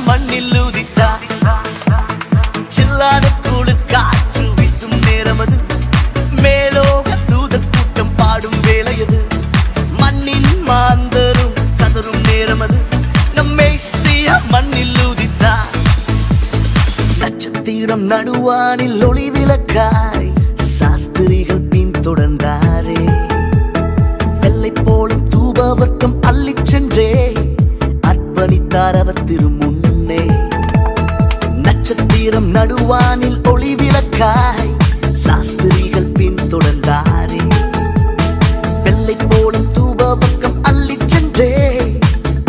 மண்ணில் உதித்தார். சில்லான குளிர் காற்று வீசும் நேரமது, மேலோக தூதர் கூட்டம் பாடும் வேலையது. மண்ணின் மாந்தரும் கதரும் நேரமது, நம் மேசியா மண்ணில் உதித்தார். நட்சத்திரம் நடுவானில் ஒளி விளக்காய் சாஸ்திரிகள் பின் தொடர்ந்தாரே. வெள்ளை போலும் தூபவர்க்கம் அள்ளிச் சென்றே அர்ப்பணித்தார் அவர் திருமுன்னே. நட்சத்திரம் நடுவானில் ஒளி விளக்காய் சாஸ்திரிகள் பின் தொடர்ந்தாரே. வெள்ளை போலும் தூபவர்க்கம் அள்ளிச் சென்றே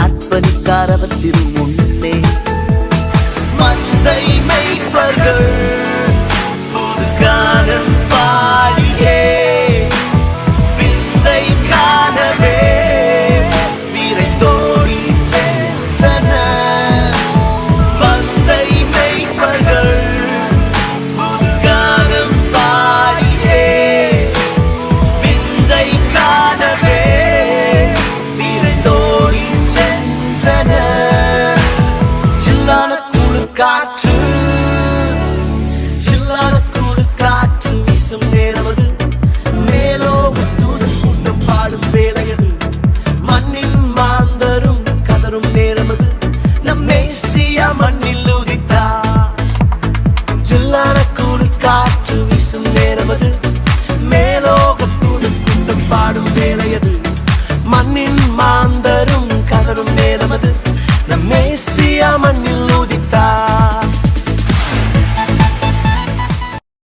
அர்ப்பணித்தார் அவர் திருமுன்னே. மந்தை மேய்ப்பர்கள் புது கானம் பாடியே விந்தை காணவே விரைந்தோடி சென்றனர். மந்தை மேய்ப்பர்கள் புது கானம் பாடியே விந்தை காணவே விரைந்தோடி சென்றனர். சில்லான காற்று சில்லான குளிர் காற்று வீசும் நேரமது, மேலோக தூதர் கூட்டம் பாடும் வேலையது. மண்ணின் மாந்தரும் கதரும் நேரமது, நம் மேசியா மண்ணில் உதித்தார். சில்லான குளிர் காற்று வீசும் நேரமது, மேலோக தூதர் கூட்டம் பாடும் வேலையது. மண்ணின் மாந்தரும் கதரும் நேரமது, நம் மேசியா மண்ணில்